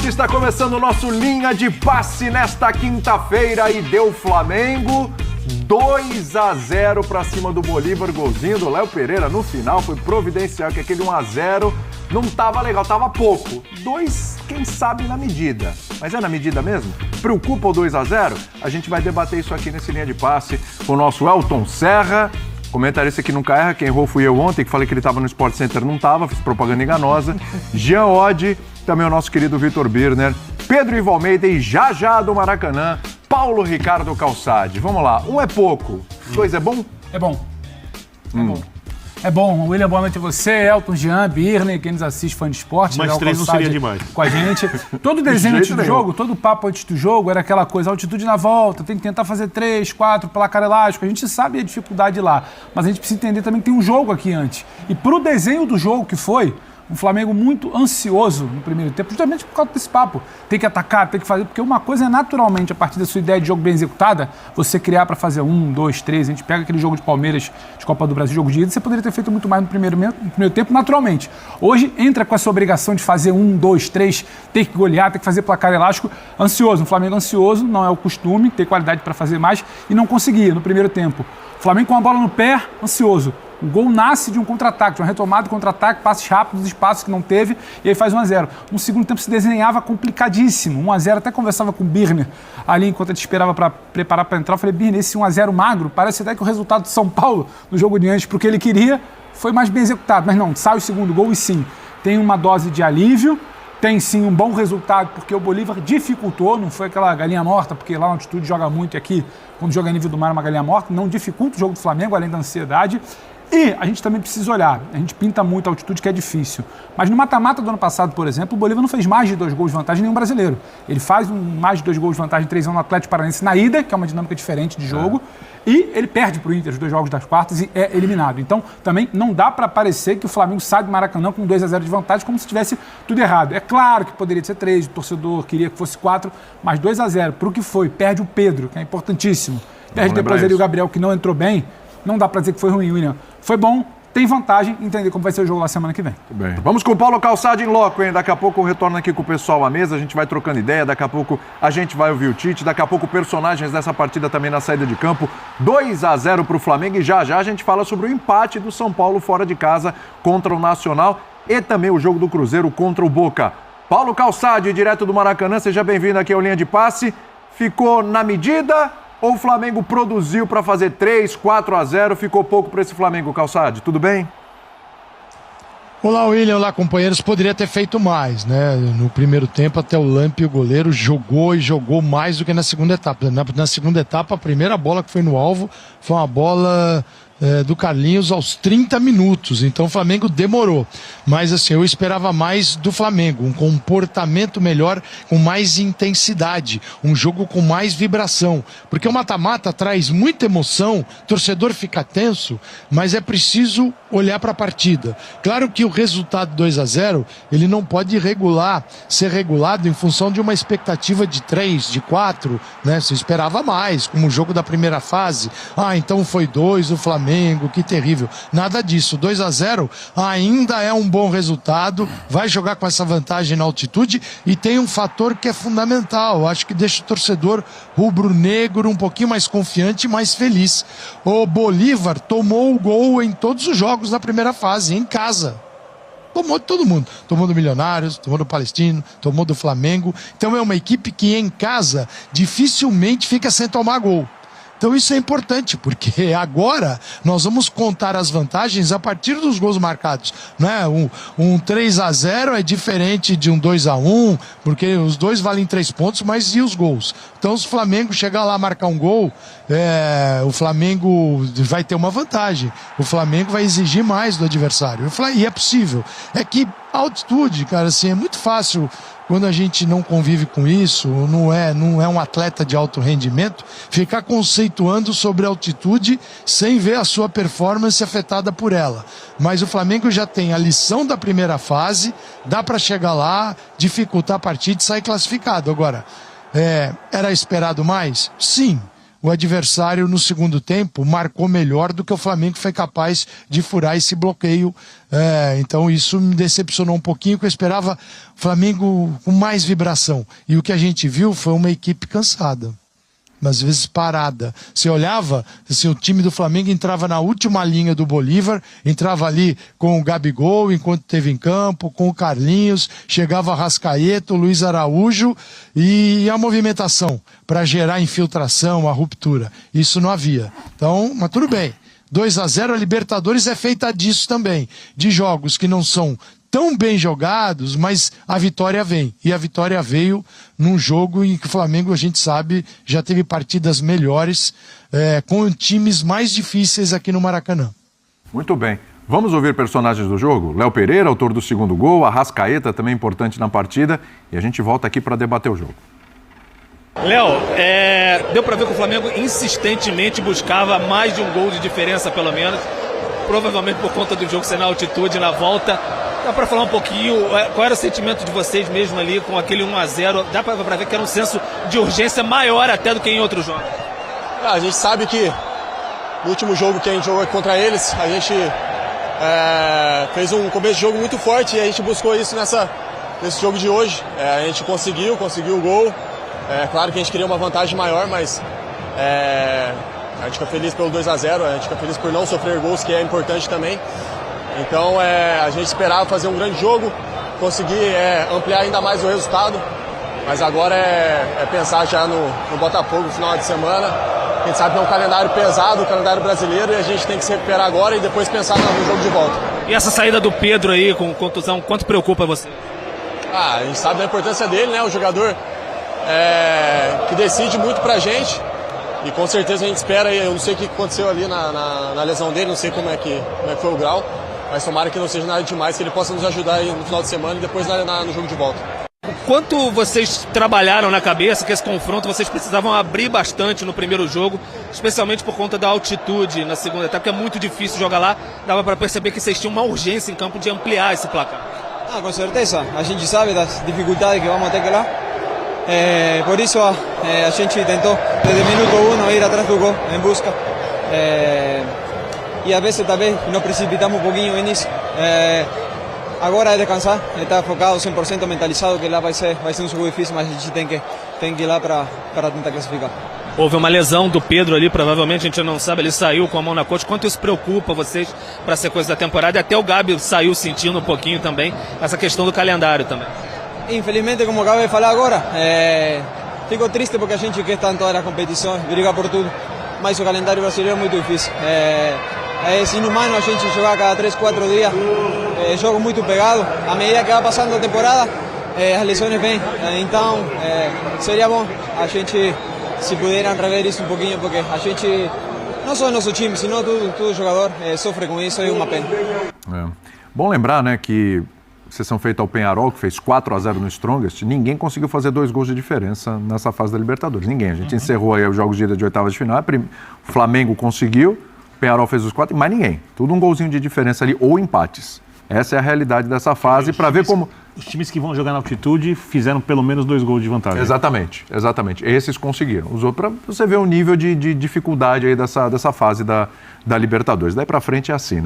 Está começando o nosso Linha de Passe nesta quinta-feira e deu Flamengo 2-0 para cima do Bolívar, golzinho do Léo Pereira no final, foi providencial, que aquele 1-0 não tava legal, tava pouco. 2, quem sabe na medida, mas é na medida mesmo? Preocupa o 2-0? A gente vai debater isso aqui nesse Linha de Passe com o nosso Elton Serra, comentarista que nunca erra, quem errou fui eu ontem, que falei que ele estava no Sport Center, não estava, fiz propaganda enganosa. Jean Oddi, também o nosso querido Vitor Birner, Pedro Ivo Almeida e já do Maracanã, Paulo Ricardo Calçade. Vamos lá, 1 é pouco, 2 é bom? É bom. É bom. É bom. William, boa noite a você, Elton, Jean, Birner, quem nos assiste, fã de esporte. Mais 3 não seria demais. Com a gente. Todo desenho antes do jogo, todo papo antes do jogo era aquela coisa, altitude na volta, tem que tentar fazer 3, 4, placar elástico. A gente sabe a dificuldade lá, mas a gente precisa entender também que tem um jogo aqui antes. E pro desenho do jogo que foi, um Flamengo muito ansioso no primeiro tempo, justamente por causa desse papo. Tem que atacar, tem que fazer, porque uma coisa é naturalmente, a partir da sua ideia de jogo bem executada, você criar para fazer 1, 2, 3, a gente pega aquele jogo de Palmeiras, de Copa do Brasil, jogo de ida, você poderia ter feito muito mais no primeiro tempo, naturalmente. Hoje, entra com essa obrigação de fazer 1, 2, 3, ter que golear, ter que fazer placar elástico, ansioso. Um Flamengo ansioso, não é o costume, ter qualidade para fazer mais, e não conseguia no primeiro tempo. O Flamengo com a bola no pé, ansioso. O gol nasce de um contra-ataque, de uma retomada de contra-ataque, passes rápidos, espaços que não teve, e aí faz 1-0. No segundo tempo se desenhava complicadíssimo, 1-0, até conversava com o Birner ali enquanto a gente esperava para preparar para entrar. Eu falei, Birner, esse 1-0 magro, parece até que o resultado de São Paulo no jogo de antes, porque ele queria, foi mais bem executado. Mas não, sai o segundo gol e sim, tem uma dose de alívio, tem sim um bom resultado, porque o Bolívar dificultou, não foi aquela galinha morta, porque lá na altitude joga muito e aqui, quando joga a nível do mar, é uma galinha morta, não dificulta o jogo do Flamengo, além da ansiedade. E a gente também precisa olhar, a gente pinta muito a altitude, que é difícil. Mas no mata-mata do ano passado, por exemplo, o Bolívar não fez mais de 2 gols de vantagem nenhum brasileiro. Ele faz mais de 2 gols de vantagem 3 anos no Atlético Paranaense na ida, que é uma dinâmica diferente de jogo, e ele perde para o Inter os 2 jogos das quartas e é eliminado. Então, também não dá para parecer que o Flamengo sai do Maracanã com 2-0 de vantagem, como se tivesse tudo errado. É claro que poderia ser 3, o torcedor queria que fosse 4, mas 2-0, para o que foi, perde o Pedro, que é importantíssimo. Perde depois ali o Gabriel, que não entrou bem. Não dá pra dizer que foi ruim, William. Foi bom, tem vantagem, entender como vai ser o jogo lá semana que vem. Muito bem. Vamos com o Paulo Calçade em loco, hein? Daqui a pouco eu retorno aqui com o pessoal à mesa, a gente vai trocando ideia, daqui a pouco a gente vai ouvir o Tite, daqui a pouco personagens dessa partida também na saída de campo. 2-0 pro Flamengo e já a gente fala sobre o empate do São Paulo fora de casa contra o Nacional e também o jogo do Cruzeiro contra o Boca. Paulo Calçade, direto do Maracanã, seja bem-vindo aqui ao Linha de Passe. Ficou na medida? Ou o Flamengo produziu para fazer 3, 4-0, ficou pouco para esse Flamengo, Calçade? Tudo bem? Olá, William. Olá, companheiros. Poderia ter feito mais, né? No primeiro tempo, até o Lampe, o goleiro, jogou mais do que na segunda etapa. Na segunda etapa, a primeira bola que foi no alvo foi uma bola do Carlinhos aos 30 minutos. Então o Flamengo demorou. Mas assim, eu esperava mais do Flamengo. Um comportamento melhor, com mais intensidade. Um jogo com mais vibração. Porque o mata-mata traz muita emoção, o torcedor fica tenso, mas é preciso olhar para a partida. Claro que o resultado 2-0, ele não pode ser regulado em função de uma expectativa de 3, de 4, né? Se esperava mais, como o jogo da primeira fase. Então foi 2, o Flamengo, que terrível. Nada disso. 2-0 ainda é um bom resultado, vai jogar com essa vantagem na altitude e tem um fator que é fundamental. Acho que deixa o torcedor rubro-negro um pouquinho mais confiante e mais feliz. O Bolívar tomou o gol em todos os jogos na primeira fase, em casa. Tomou de todo mundo. Tomou do Milionários, tomou do Palestino, tomou do Flamengo. Então é uma equipe que em casa dificilmente fica sem tomar gol. Então isso é importante, porque agora nós vamos contar as vantagens a partir dos gols marcados, né? Um 3-0 é diferente de um 2-1, porque os dois valem 3 pontos, mas e os gols? Então se o Flamengo chegar lá marcar um gol, o Flamengo vai ter uma vantagem. O Flamengo vai exigir mais do adversário. E é possível. É que a altitude, cara, assim, é muito fácil. Quando a gente não convive com isso, não é um atleta de alto rendimento, ficar conceituando sobre altitude sem ver a sua performance afetada por ela. Mas o Flamengo já tem a lição da primeira fase, dá para chegar lá, dificultar a partida e sair classificado. Agora, era esperado mais? Sim. o adversário no segundo tempo marcou melhor do que o Flamengo foi capaz de furar esse bloqueio. Então isso me decepcionou um pouquinho, que eu esperava o Flamengo com mais vibração. E o que a gente viu foi uma equipe cansada, às vezes parada. Você olhava, assim, o time do Flamengo entrava na última linha do Bolívar, entrava ali com o Gabigol, enquanto esteve em campo, com o Carlinhos, chegava Arrascaeta, o Luiz Araújo, e a movimentação para gerar infiltração, a ruptura. Isso não havia. Então, mas tudo bem. 2-0, a Libertadores é feita disso também, de jogos que não são tão bem jogados, mas a vitória vem. E a vitória veio num jogo em que o Flamengo, a gente sabe, já teve partidas melhores, com times mais difíceis aqui no Maracanã. Muito bem. Vamos ouvir personagens do jogo? Léo Pereira, autor do segundo gol, Arrascaeta, também importante na partida, e a gente volta aqui para debater o jogo. Léo, deu para ver que o Flamengo insistentemente buscava mais de um gol de diferença, pelo menos, provavelmente por conta do jogo ser na altitude, na volta. Dá para falar um pouquinho, qual era o sentimento de vocês mesmo ali com aquele 1-0? Dá para ver que era um senso de urgência maior até do que em outros jogos. A gente sabe que no último jogo que a gente jogou contra eles, a gente fez um começo de jogo muito forte e a gente buscou isso nesse jogo de hoje. A gente conseguiu o gol. Claro que a gente queria uma vantagem maior, mas a gente fica feliz pelo 2-0, a gente fica feliz por não sofrer gols, que é importante também. Então a gente esperava fazer um grande jogo, conseguir ampliar ainda mais o resultado, mas agora é pensar já no Botafogo no final de semana. A gente sabe que é um calendário pesado, o calendário brasileiro, e a gente tem que se recuperar agora e depois pensar no jogo de volta. E essa saída do Pedro aí com contusão, quanto preocupa você? A gente sabe da importância dele, né? O jogador que decide muito pra gente, e com certeza a gente espera. Eu não sei o que aconteceu ali na lesão dele, não sei como é que foi o grau, mas tomara que não seja nada demais, que ele possa nos ajudar aí no final de semana e depois no jogo de volta. Quanto vocês trabalharam na cabeça que esse confronto vocês precisavam abrir bastante no primeiro jogo, especialmente por conta da altitude na segunda etapa, que é muito difícil jogar lá. Dava para perceber que vocês tinham uma urgência em campo de ampliar esse placar. Com certeza, a gente sabe das dificuldades que vamos ter que lá. Por isso a gente tentou desde o minuto 1 ir atrás do gol em busca. E às vezes talvez nos precipitamos um pouquinho nisso. Agora é descansar, estar focado 100% mentalizado, que lá vai ser um jogo difícil, mas a gente tem que ir lá para tentar classificar. Houve uma lesão do Pedro ali, provavelmente a gente não sabe, ele saiu com a mão na coxa. Quanto isso preocupa vocês para a sequência da temporada? E até o Gabi saiu sentindo um pouquinho também essa questão do calendário também. Infelizmente, como acabei de falar agora, fico triste porque a gente quer estar em todas as competições, briga por tudo, mas o calendário brasileiro é muito difícil. É inumano a gente jogar cada 3, 4 dias, jogo muito pegado. À medida que vai passando a temporada, as lesões vêm. Então, seria bom a gente, se puderam rever isso um pouquinho, porque a gente, não só o nosso time, sino todo jogador sofre com isso, é uma pena. Bom lembrar, né, que exceção feita ao Peñarol, que fez 4-0 no Strongest, ninguém conseguiu fazer 2 gols de diferença nessa fase da Libertadores. Ninguém. A gente encerrou aí os jogos de ida de oitavas de final. O Flamengo conseguiu, o Peñarol fez os 4, mas ninguém. Tudo um golzinho de diferença ali, ou empates. Essa é a realidade dessa fase, para ver como... Os times que vão jogar na altitude fizeram pelo menos 2 gols de vantagem. Exatamente. Esses conseguiram. Os outros, para você ver o nível de dificuldade aí dessa fase da Libertadores. Daí para frente é assim, né?